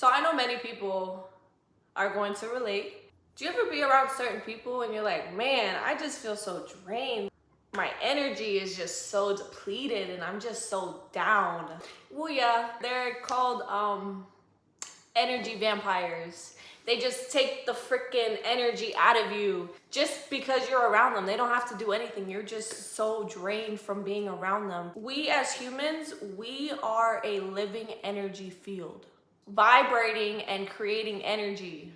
So I know many people are going to relate. Do you ever be around certain people and you're like, man, I just feel so drained. My energy is just so depleted and I'm just so down. Well, yeah, they're called energy vampires. They just take the freaking energy out of you just because you're around them. They don't have to do anything. You're just so drained from being around them. We as humans, we are a living energy field, vibrating and creating energy.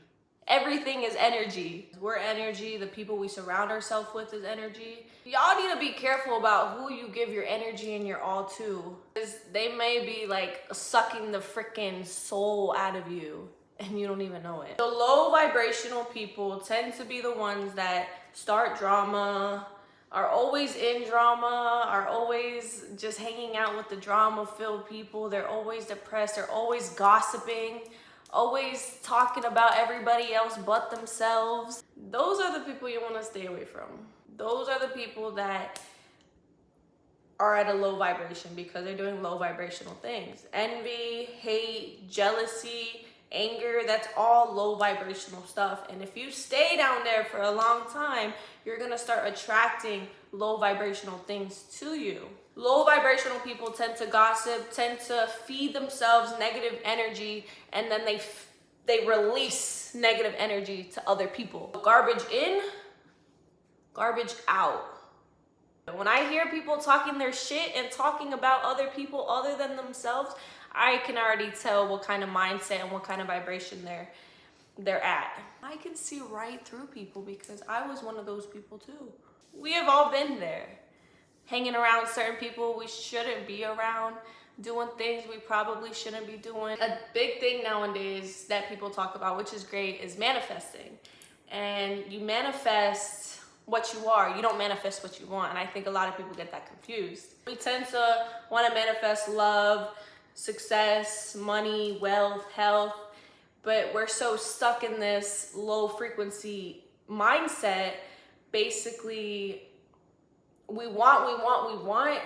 Everything is energy. We're energy. The people we surround ourselves with is energy. Y'all need to be careful about who you give your energy and your all to, because they may be like sucking the freaking soul out of you and you don't even know it. The low vibrational people tend to be the ones that start drama, are always in drama, are always just hanging out with the drama-filled people. They're always depressed. They're always gossiping, always talking about everybody else but themselves. Those are the people you want to stay away from. Those are the people that are at a low vibration because they're doing low vibrational things. Envy, hate, jealousy, anger, that's all low vibrational stuff. And if you stay down there for a long time, you're gonna start attracting low vibrational things to you. Low vibrational people tend to gossip, tend to feed themselves negative energy, and then they release negative energy to other people. Garbage in, garbage out. When I hear people talking their shit and talking about other people other than themselves, I can already tell what kind of mindset and what kind of vibration they're at. I can see right through people because I was one of those people too. We have all been there. Hanging around certain people we shouldn't be around, doing things we probably shouldn't be doing. A big thing nowadays that people talk about, which is great, is manifesting. And you manifest what you are. You don't manifest what you want. And I think a lot of people get that confused. We tend to want to manifest love, success, money, wealth, health, but we're so stuck in this low frequency mindset. Basically, we want,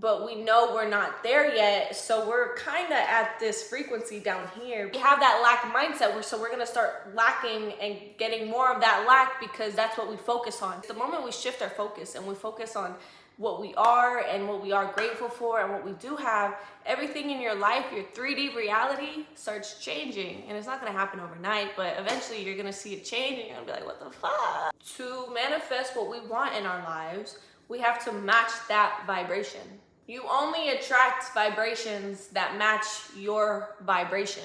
but we know we're not there yet. So we're kind of at this frequency down here. We have that lack mindset, so we're gonna start lacking and getting more of that lack because that's what we focus on. The moment we shift our focus and we focus on what we are and what we are grateful for and what we do have, everything in your life, your 3D reality starts changing. And it's not gonna happen overnight, but eventually you're gonna see it change and you're gonna be like, what the fuck? To manifest what we want in our lives, we have to match that vibration. You only attract vibrations that match your vibration.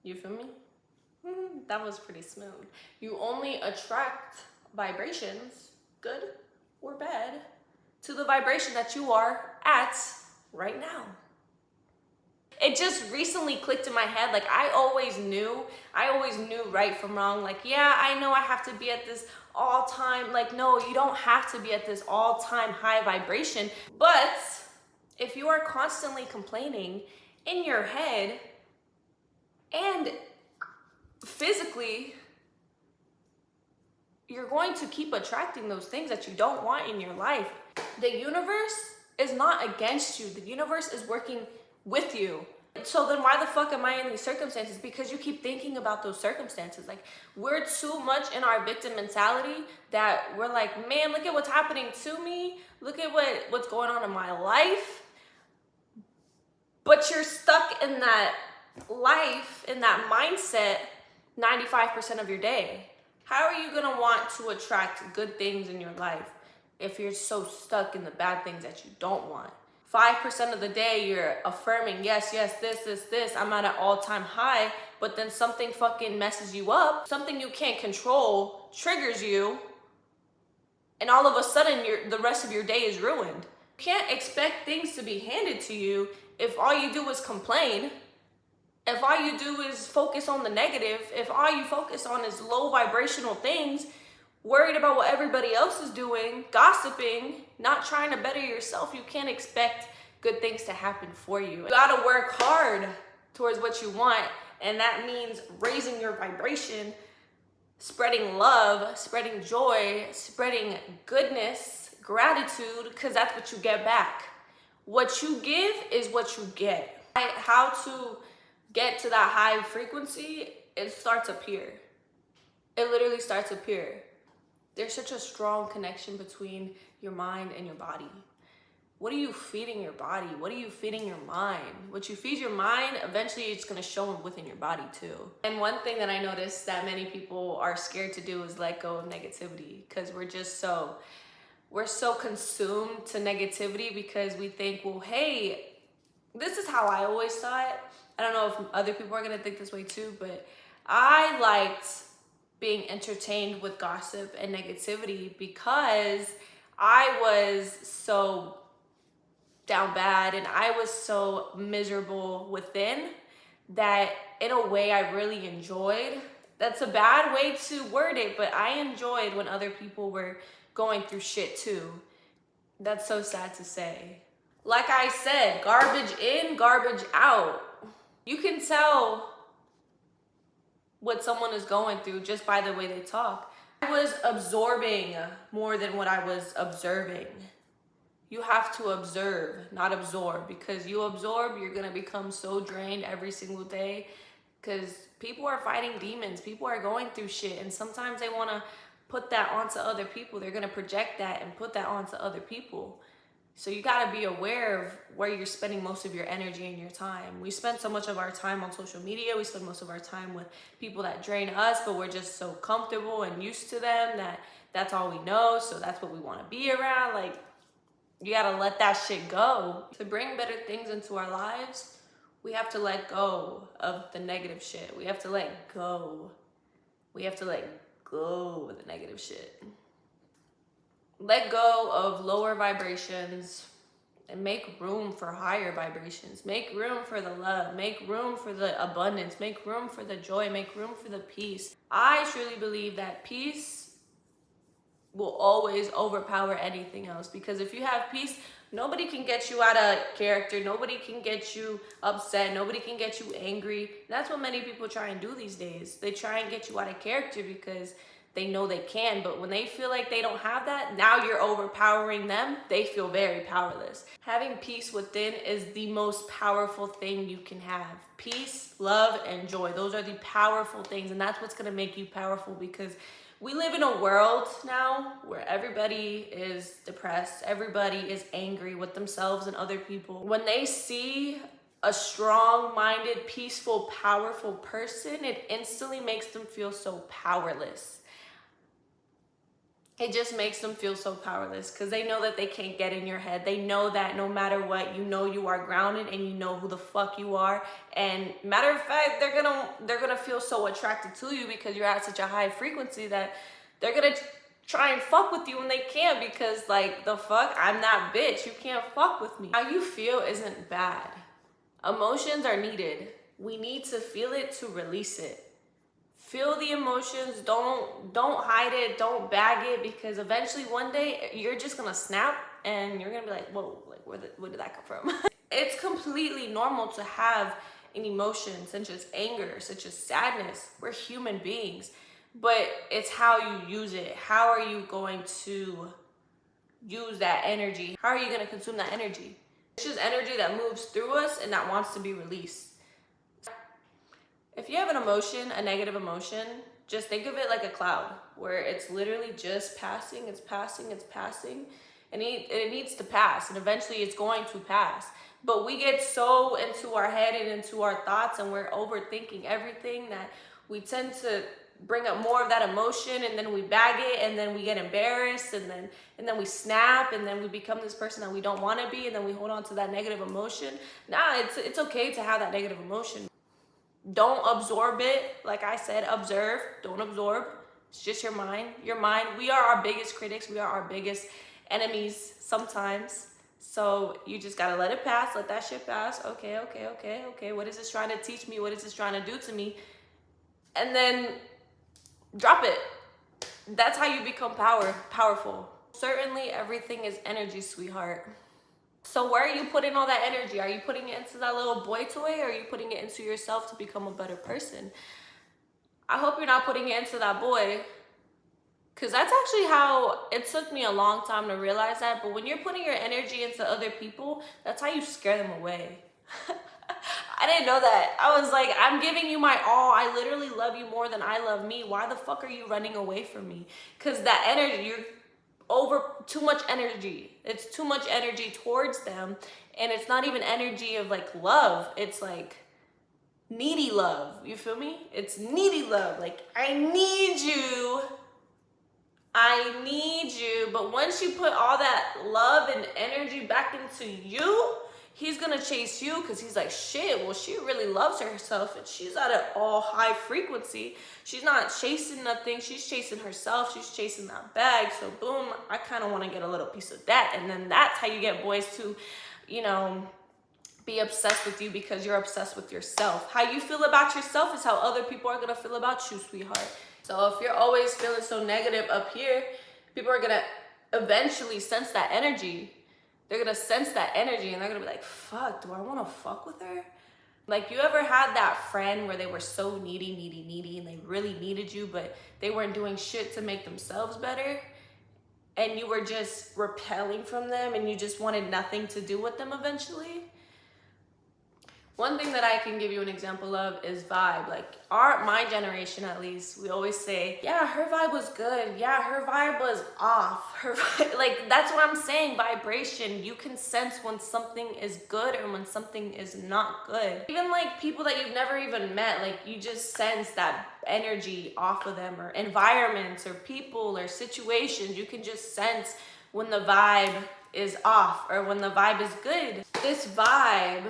You feel me? That was pretty smooth. You only attract vibrations, good or bad, to the vibration that you are at right now. It just recently clicked in my head. Like I always knew right from wrong. Like, yeah, I know I have to be at this all time. Like, no, you don't have to be at this all time high vibration. But if you are constantly complaining in your head and physically, you're going to keep attracting those things that you don't want in your life. The universe is not against you. The universe is working with you. So then why the fuck am I in these circumstances? Because you keep thinking about those circumstances. Like, we're too much in our victim mentality that we're like, man, look at what's happening to me. Look at what's going on in my life. But you're stuck in that life, in that mindset, 95% of your day. How are you gonna want to attract good things in your life if you're so stuck in the bad things that you don't want? 5% of the day you're affirming, yes, this, I'm at an all-time high, but then something fucking messes you up, something you can't control triggers you, and all of a sudden the rest of your day is ruined. You can't expect things to be handed to you if all you do is complain, if all you do is focus on the negative, if all you focus on is low vibrational things, worried about what everybody else is doing, gossiping, not trying to better yourself, you can't expect good things to happen for you. You gotta work hard towards what you want, and that means raising your vibration, spreading love, spreading joy, spreading goodness, gratitude, because that's what you get back. What you give is what you get. How to get to that high frequency, it starts to appear. It literally starts to appear. There's such a strong connection between your mind and your body. What are you feeding your body? What are you feeding your mind? What you feed your mind, eventually it's gonna show within your body too. And one thing that I noticed that many people are scared to do is let go of negativity, because we're so consumed to negativity because we think, well, hey, this is how I always saw it. I don't know if other people are gonna think this way too, but I liked being entertained with gossip and negativity because I was so down bad and I was so miserable within that in a way I really enjoyed. That's a bad way to word it, but I enjoyed when other people were going through shit too. That's so sad to say. Like I said, garbage in, garbage out. You can tell what someone is going through just by the way they talk. I was absorbing more than what I was observing. You have to observe, not absorb, because you absorb, you're gonna become so drained every single day because people are fighting demons. People are going through shit, and sometimes they wanna put that onto other people. They're gonna project that and put that onto other people. So you gotta be aware of where you're spending most of your energy and your time. We spend so much of our time on social media. We spend most of our time with people that drain us, but we're just so comfortable and used to them that that's all we know. So that's what we wanna be around. Like, you gotta let that shit go. To bring better things into our lives, we have to let go of the negative shit. We have to let go. We have to let go of the negative shit. Let go of lower vibrations and make room for higher vibrations. Make room for the love. Make room for the abundance. Make room for the joy. Make room for the peace. I truly believe that peace will always overpower anything else, because if you have peace, nobody can get you out of character. Nobody can get you upset. Nobody can get you angry. That's what many people try and do these days. They try and get you out of character because they know they can, but when they feel like they don't have that, now you're overpowering them. They feel very powerless. Having peace within is the most powerful thing you can have. Peace, love, and joy. Those are the powerful things, and that's what's gonna make you powerful, because we live in a world now where everybody is depressed, everybody is angry with themselves and other people. When they see a strong-minded, peaceful, powerful person, it instantly makes them feel so powerless. It just makes them feel so powerless because they know that they can't get in your head. They know that no matter what, you know you are grounded and you know who the fuck you are. And matter of fact, they're gonna feel so attracted to you because you're at such a high frequency that they're gonna try and fuck with you when they can't, because like, the fuck, I'm that bitch. You can't fuck with me. How you feel isn't bad. Emotions are needed. We need to feel it to release it. Feel the emotions. Don't hide it. Don't bag it, because eventually one day you're just gonna snap and you're gonna be like, whoa, like where did that come from? It's completely normal to have an emotion such as anger, such as sadness. We're human beings, but it's how you use it. How are you going to use that energy? How are you gonna consume that energy? It's just energy that moves through us and that wants to be released. If you have an emotion, a negative emotion, just think of it like a cloud where it's literally just passing, it's passing, it's passing, and it needs to pass, and eventually it's going to pass. But we get so into our head and into our thoughts, and we're overthinking everything that we tend to bring up more of that emotion, and then we bag it, and then we get embarrassed, and then we snap, and then we become this person that we don't want to be, and then we hold on to that negative emotion. Nah, it's okay to have that negative emotion. Don't absorb it. Like I said, observe. Don't absorb. It's just your mind. Your mind. We are our biggest critics. We are our biggest enemies sometimes. So you just gotta let it pass. Let that shit pass. Okay. What is this trying to teach me? What is this trying to do to me? And then drop it. That's how you become powerful. Certainly everything is energy, sweetheart. So where are you putting all that energy? Are you putting it into that little boy toy, or are you putting it into yourself to become a better person? I hope you're not putting it into that boy, because that's actually how it took me a long time to realize that. But when you're putting your energy into other people, that's how you scare them away. I didn't know that. I was like, I'm giving you my all. I literally love you more than I love me. Why the fuck are you running away from me? Because that energy, you're over too much energy. It's too much energy towards them. And it's not even energy of like love. It's like needy love. You feel me? It's needy love. Like, I need you. I need you. But once you put all that love and energy back into you, he's gonna chase you because he's like, shit, well, she really loves herself and she's at an all high frequency. She's not chasing nothing. She's chasing herself. She's chasing that bag. So boom, I kind of want to get a little piece of that. And then that's how you get boys to, you know, be obsessed with you because you're obsessed with yourself. How you feel about yourself is how other people are gonna feel about you, sweetheart. So if you're always feeling so negative up here, people are gonna eventually sense that energy. They're gonna sense that energy and they're gonna be like, fuck, do I wanna fuck with her? Like, you ever had that friend where they were so needy, and they really needed you, but they weren't doing shit to make themselves better? And you were just repelling from them and you just wanted nothing to do with them eventually? One thing that I can give you an example of is vibe. Like, my generation at least, we always say, yeah, her vibe was good. Yeah, her vibe was off. Like, that's what I'm saying, vibration. You can sense when something is good or when something is not good. Even like people that you've never even met, like you just sense that energy off of them, or environments or people or situations. You can just sense when the vibe is off or when the vibe is good. This vibe,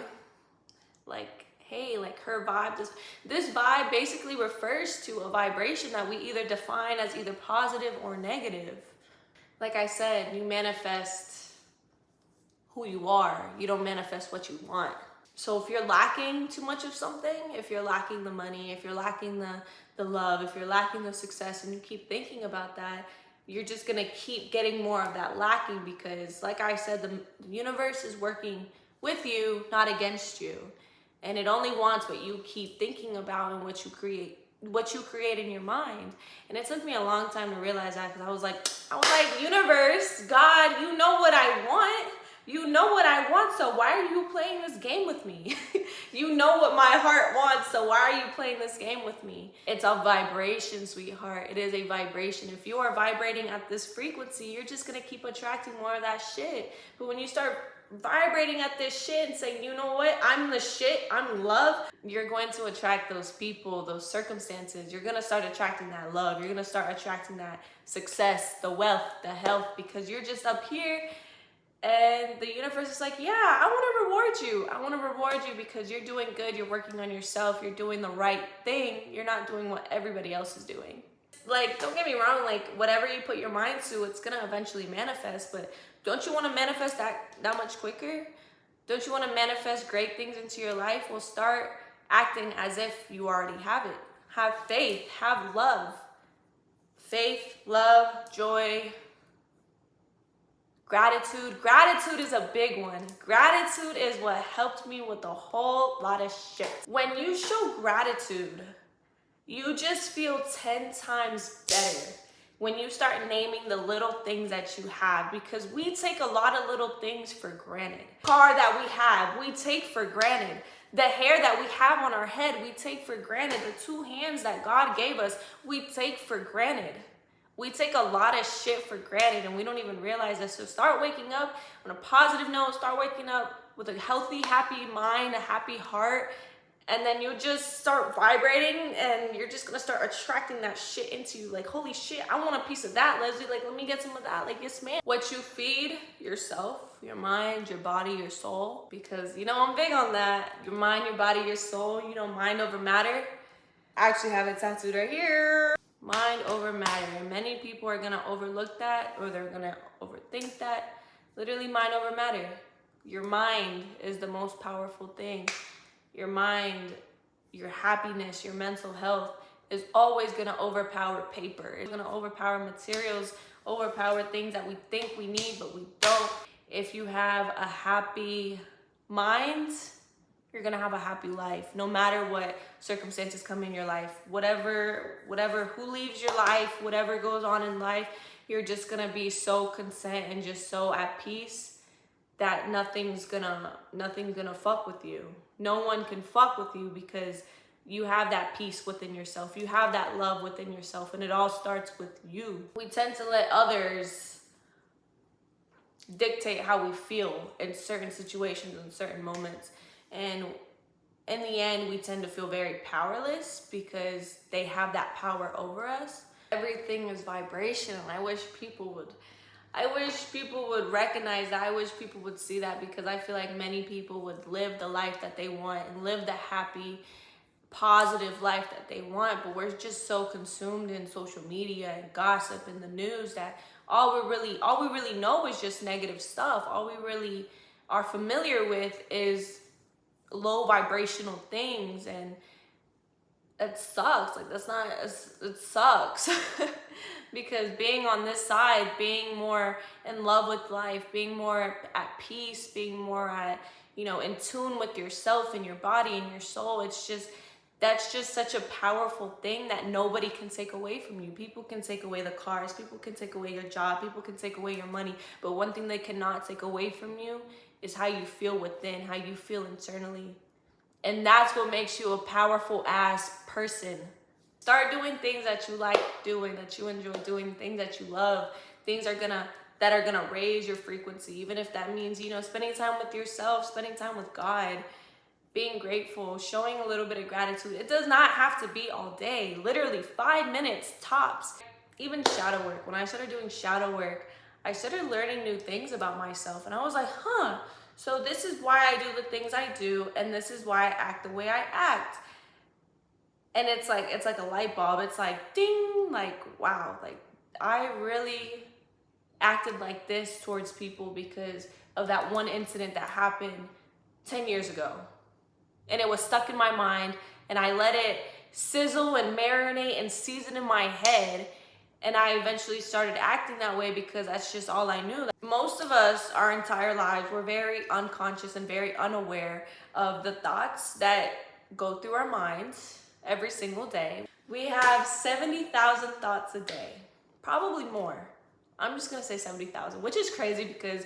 like, hey, like her vibe, this vibe basically refers to a vibration that we either define as either positive or negative. Like I said, you manifest who you are. You don't manifest what you want. So if you're lacking too much of something, if you're lacking the money, if you're lacking the love, if you're lacking the success, and you keep thinking about that, you're just gonna keep getting more of that lacking, because like I said, the universe is working with you, not against you. And it only wants what you keep thinking about and what you create in your mind. And it took me a long time to realize that, because I was like, universe, God, you know what I want. You know what I want, so why are you playing this game with me? You know what my heart wants, so why are you playing this game with me? It's a vibration, sweetheart. It is a vibration. If you are vibrating at this frequency, you're just gonna keep attracting more of that shit. But when you start vibrating at this shit and saying, you know what, I'm the shit, I'm love, you're going to attract those people, those circumstances. You're gonna start attracting that love. You're gonna start attracting that success, the wealth, the health, because you're just up here. And the universe is like, yeah, I want to reward you. I want to reward you because you're doing good. You're working on yourself. You're doing the right thing. You're not doing what everybody else is doing. Like, don't get me wrong. Like, whatever you put your mind to, it's going to eventually manifest. But don't you want to manifest that much quicker? Don't you want to manifest great things into your life? Well, start acting as if you already have it. Have faith. Have love. Faith, love, joy, gratitude. Gratitude is a big one. Gratitude is what helped me with a whole lot of shit. When you show gratitude, you just feel 10 times better when you start naming the little things that you have, because we take a lot of little things for granted. The car that we have, we take for granted. The hair that we have on our head, we take for granted. The 2 hands that God gave us, we take for granted. We take a lot of shit for granted and we don't even realize that. So start waking up on a positive note. Start waking up with a healthy, happy mind, a happy heart. And then you'll just start vibrating and you're just going to start attracting that shit into you. Like, holy shit, I want a piece of that, Leslie. Like, let me get some of that. Like, yes, man. What you feed yourself, your mind, your body, your soul. Because, you know, I'm big on that. Your mind, your body, your soul. You know, mind over matter. I actually have it tattooed right here. Mind over matter. And many people are gonna overlook that, or they're gonna overthink that. Literally, mind over matter. Your mind is the most powerful thing. Your mind, your happiness, your mental health is always gonna overpower paper. It's gonna overpower materials, overpower things that we think we need, but we don't. If you have a happy mind, you're gonna have a happy life, no matter what circumstances come in your life. Whatever, who leaves your life, whatever goes on in life, you're just gonna be so content and just so at peace that nothing's gonna fuck with you. No one can fuck with you because you have that peace within yourself. You have that love within yourself, and it all starts with you. We tend to let others dictate how we feel in certain situations and certain moments. And in the end, we tend to feel very powerless because they have that power over us. Everything is vibration, and I wish people would recognize that. I wish people would see that, because I feel like many people would live the life that they want and live the happy, positive life that they want, but we're just so consumed in social media and gossip and the news that all we really know is just negative stuff. All we really are familiar with is low vibrational things, and it sucks. Like, it sucks. Because being on this side, being more in love with life, being more at peace, being more at, in tune with yourself and your body and your soul, that's just such a powerful thing that nobody can take away from you. People can take away the cars, people can take away your job, people can take away your money, but one thing they cannot take away from you is how you feel within, how you feel internally. And that's what makes you a powerful ass person. Start doing things that you like doing, that you enjoy doing, things that you love, things that are gonna raise your frequency, even if that means, spending time with yourself, spending time with God, being grateful, showing a little bit of gratitude. It does not have to be all day, literally 5 minutes tops. Even shadow work. When I started doing shadow work, I started learning new things about myself, and I was like, so this is why I do the things I do, and this is why I act the way I act. And it's like a light bulb. It's like, ding, like, wow, like, I really acted like this towards people because of that one incident that happened 10 years ago. And it was stuck in my mind, and I let it sizzle and marinate and season in my head. And I eventually started acting that way because that's just all I knew. Most of us, our entire lives, we're very unconscious and very unaware of the thoughts that go through our minds every single day. We have 70,000 thoughts a day, probably more. I'm just gonna say 70,000, which is crazy because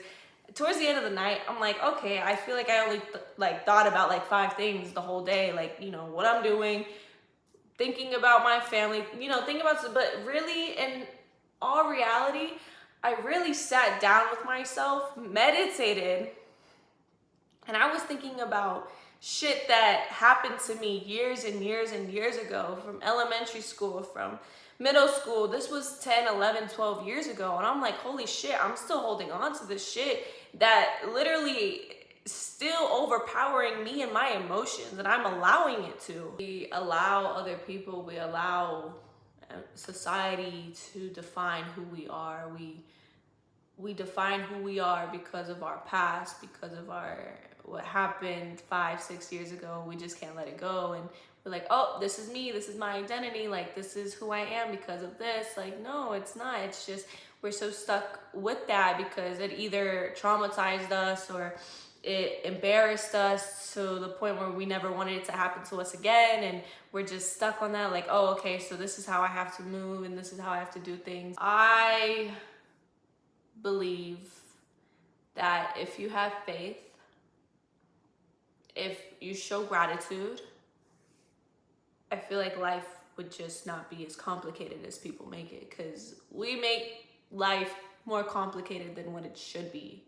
towards the end of the night, I'm like, okay, I feel like I only thought about like 5 things the whole day, like, what I'm doing, thinking about my family, thinking about, but really, in all reality, I really sat down with myself, meditated, and I was thinking about shit that happened to me years and years and years ago, from elementary school, from middle school. This was 10, 11, 12 years ago. And I'm like, holy shit, I'm still holding on to this shit that literally still overpowering me and my emotions, and I'm allowing it to. We allow other people, we allow society to define who we are. We define who we are because of our past, because of what happened 5, 6 years ago. We just can't let it go, and we're like, oh, this is me, this is my identity, like, this is who I am because of this. Like, no, it's not. It's just we're so stuck with that because it either traumatized us or it embarrassed us to the point where we never wanted it to happen to us again, and we're just stuck on that, like, oh, okay, so this is how I have to move and this is how I have to do things. I believe that if you have faith, if you show gratitude, I feel like life would just not be as complicated as people make it, because we make life more complicated than what it should be.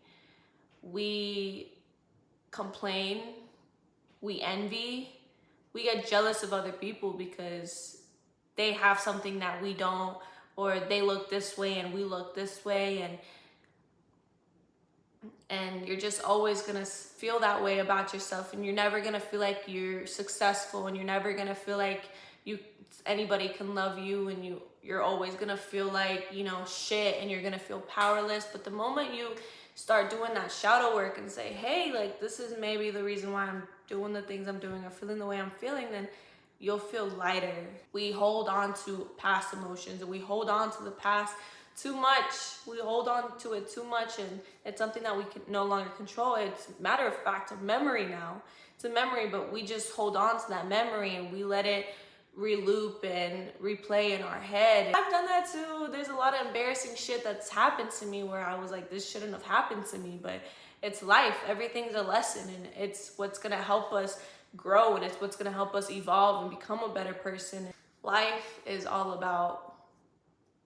We complain, we envy, we get jealous of other people because they have something that we don't, or they look this way and we look this way, and you're just always gonna feel that way about yourself, and you're never gonna feel like you're successful, and you're never gonna feel like anybody can love you, and you're always gonna feel like, shit, and you're gonna feel powerless. But the moment you start doing that shadow work and say, hey, like, this is maybe the reason why I'm doing the things I'm doing or feeling the way I'm feeling, then you'll feel lighter. We hold on to past emotions, and we hold on to the past too much. We hold on to it too much, and it's something that we can no longer control. It's matter of fact a memory now. It's a memory, but we just hold on to that memory and we let it reloop and replay in our head. I've done that too. There's a lot of embarrassing shit that's happened to me where I was like, this shouldn't have happened to me, but it's life. Everything's a lesson, and it's what's gonna help us grow, and it's what's gonna help us evolve and become a better person. Life is all about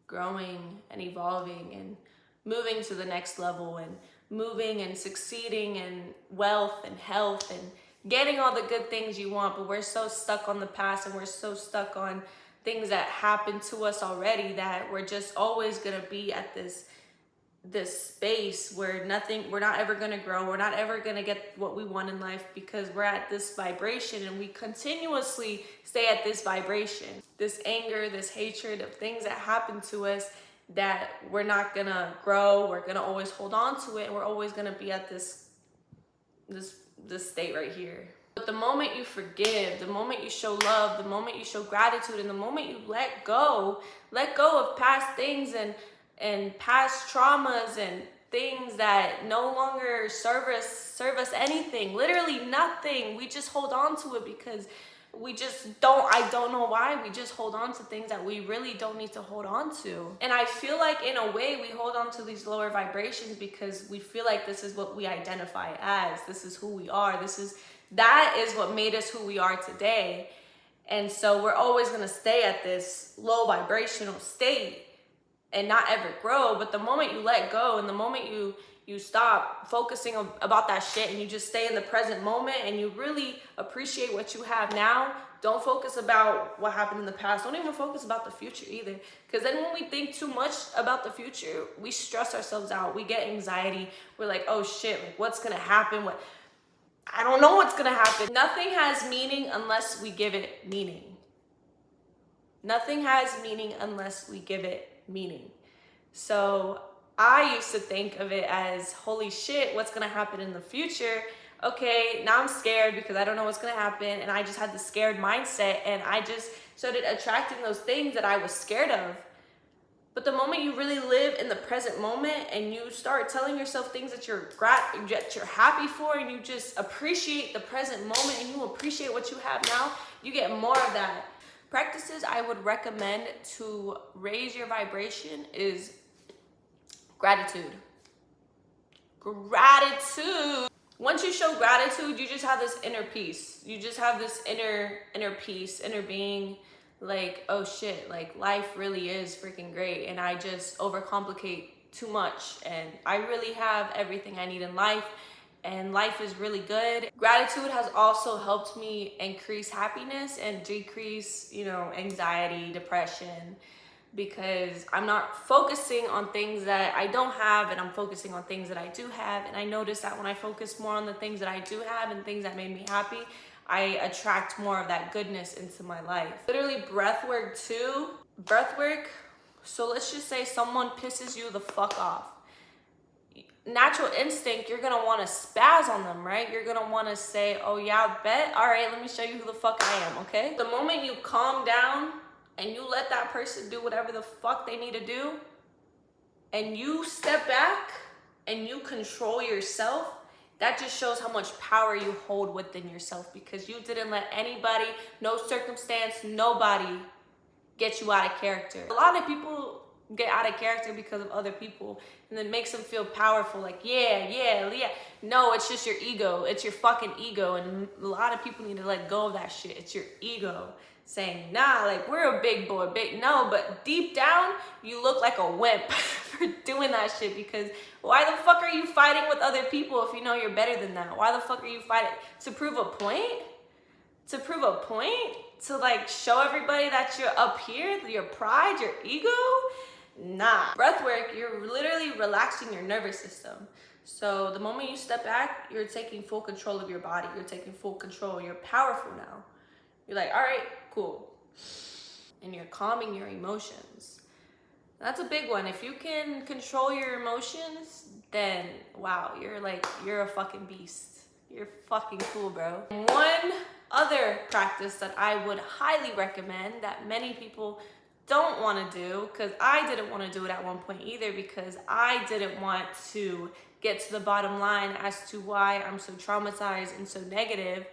growing and evolving and moving to the next level and moving and succeeding and wealth and health and getting all the good things you want. But we're so stuck on the past, and we're so stuck on things that happened to us already, that we're just always gonna be at this space where we're not ever gonna grow, we're not ever gonna get what we want in life, because we're at this vibration and we continuously stay at this vibration, this anger, this hatred of things that happen to us, that we're not gonna grow, we're gonna always hold on to it, and we're always gonna be at this state right here. But the moment you forgive, the moment you show love, the moment you show gratitude, and the moment you let go of past things and past traumas and things that no longer serve us anything, literally nothing. We just hold on to it because I don't know why, we just hold on to things that we really don't need to hold on to. And I feel like in a way we hold on to these lower vibrations because we feel like this is what we identify as, this is who we are, that is what made us who we are today. And so we're always gonna stay at this low vibrational state and not ever grow. But the moment you let go, and the moment you stop focusing about that shit, and you just stay in the present moment, and you really appreciate what you have now, don't focus about what happened in the past. Don't even focus about the future either. Because then when we think too much about the future, we stress ourselves out. We get anxiety. We're like, oh shit, like what's gonna happen? I don't know what's gonna happen. Nothing has meaning unless we give it meaning. Nothing has meaning unless we give it meaning. So I used to think of it as, holy shit, what's gonna happen in the future? Okay, now I'm scared because I don't know what's gonna happen, and I just had the scared mindset, and I just started attracting those things that I was scared of. But the moment you really live in the present moment, and you start telling yourself things that you're happy for, and you just appreciate the present moment, and you appreciate what you have now, you get more of that. Practices I would recommend to raise your vibration is gratitude. Gratitude. Once you show gratitude, you just have this inner peace. You just have this inner peace, inner being, like, oh shit, like life really is freaking great, and I just overcomplicate too much, and I really have everything I need in life, and life is really good. Gratitude has also helped me increase happiness and decrease, anxiety, depression, because I'm not focusing on things that I don't have, and I'm focusing on things that I do have. And I noticed that when I focus more on the things that I do have and things that made me happy, I attract more of that goodness into my life. Literally breath work too. Breath work, so let's just say someone pisses you the fuck off. Natural instinct, you're gonna wanna spaz on them, right? You're gonna wanna say, oh yeah, bet, all right, let me show you who the fuck I am, okay? The moment you calm down and you let that person do whatever the fuck they need to do, and you step back and you control yourself, that just shows how much power you hold within yourself, because you didn't let anybody, no circumstance, nobody get you out of character. A lot of people get out of character because of other people, and it makes them feel powerful, like yeah. No, it's just your ego. It's your fucking ego, and a lot of people need to let go of that shit. It's your ego saying, nah, like we're a big boy, no, but deep down you look like a wimp for doing that shit, because why the fuck are you fighting with other people if you know you're better than that? Why the fuck are you fighting? To prove a point? To prove a point? To like show everybody that you're up here, your pride, your ego? Nah. Breath work, you're literally relaxing your nervous system. So the moment you step back, you're taking full control of your body. You're taking full control. You're powerful now. You're like, all right, cool. And you're calming your emotions. That's a big one. If you can control your emotions, then wow, you're a fucking beast. You're fucking cool, bro. One other practice that I would highly recommend that many people don't want to do, because I didn't want to do it at one point either, because I didn't want to get to the bottom line as to why I'm so traumatized and so negative.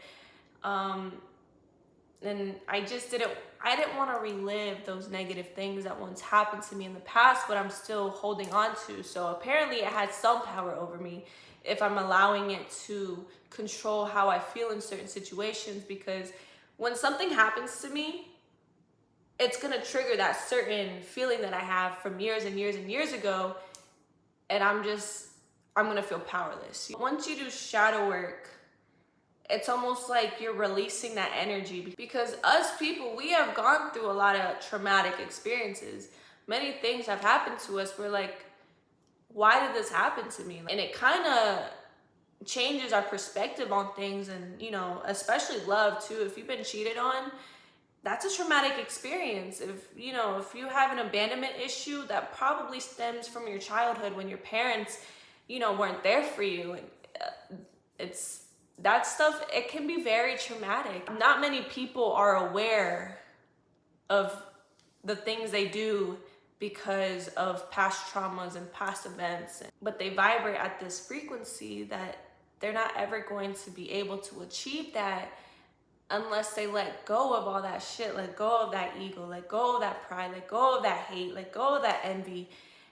And I didn't want to relive those negative things that once happened to me in the past, but I'm still holding on to. So apparently it had some power over me. if I'm allowing it to control how I feel in certain situations. Because when something happens to me, it's gonna trigger that certain feeling that I have from years and years and years ago, and I'm gonna feel powerless. Once you do shadow work, it's almost like you're releasing that energy, because us people, we have gone through a lot of traumatic experiences. Many things have happened to us. We're like, why did this happen to me? And it kind of changes our perspective on things, and especially love too. If you've been cheated on, that's a traumatic experience. If you have an abandonment issue, that probably stems from your childhood when your parents weren't there for you. And it's that stuff, it can be very traumatic. Not many people are aware of the things they do because of past traumas and past events, but they vibrate at this frequency that they're not ever going to be able to achieve that unless they let go of all that shit, let go of that ego, let go of that pride, let go of that hate, let go of that envy,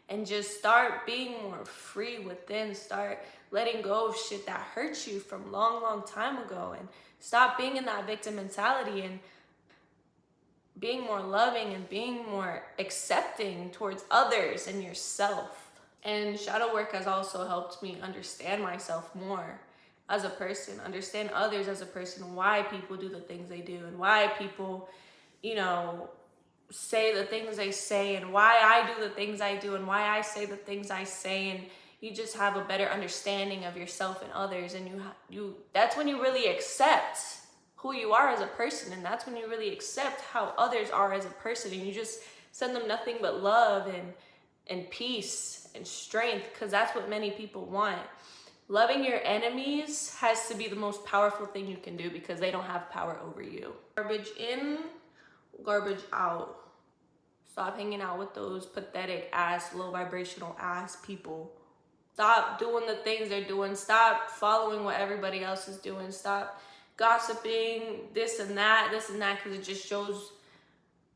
and just start being more free within. Start letting go of shit that hurt you from long, long time ago, and stop being in that victim mentality, and being more loving and being more accepting towards others and yourself. And shadow work has also helped me understand myself more as a person, understand others as a person, why people do the things they do, and why people, say the things they say, and why I do the things I do, and why I say the things I say. And you just have a better understanding of yourself and others, and you that's when you really accept who you are as a person, and that's when you really accept how others are as a person, and you just send them nothing but love and peace and strength, because that's what many people want. Loving your enemies has to be the most powerful thing you can do, because they don't have power over you. Garbage in, garbage out. Stop hanging out with those pathetic ass, low vibrational ass people. Stop doing the things they're doing. Stop following what everybody else is doing. Stop gossiping this and that, because it just shows,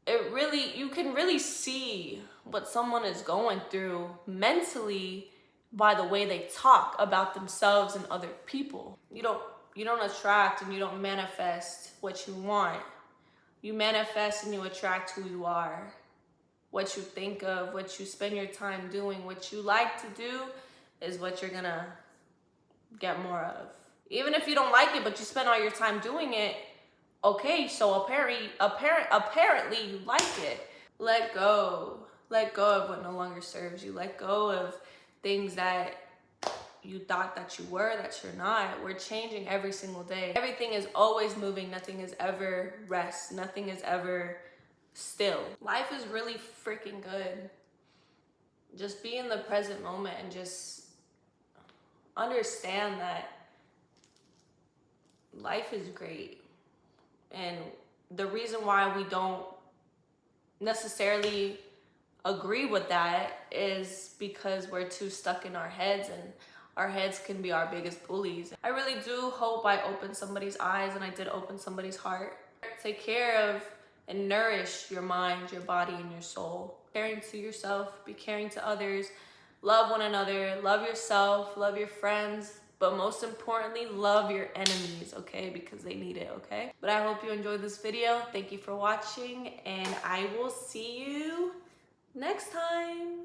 you can really see what someone is going through mentally by the way they talk about themselves and other people. You don't attract and you don't manifest what you want. You manifest and you attract who you are. What you think of, what you spend your time doing, what you like to do is what you're gonna get more of. Even if you don't like it, but you spend all your time doing it, okay, so apparently you like it. Let go of what no longer serves you. Let go of things that you thought that you were, that you're not. We're changing every single day. Everything is always moving. Nothing is ever rest. Nothing is ever still. Life is really freaking good. Just be in the present moment and just understand that life is great. And the reason why we don't necessarily agree with that is because we're too stuck in our heads, and our heads can be our biggest bullies. I really do hope I opened somebody's eyes, and I did open somebody's heart. Take care of and nourish your mind, your body, and your soul. Caring to yourself, be caring to others, love one another, love yourself, love your friends, but most importantly, love your enemies, okay? Because they need it, okay? But I hope you enjoyed this video. Thank you for watching, and I will see you next time.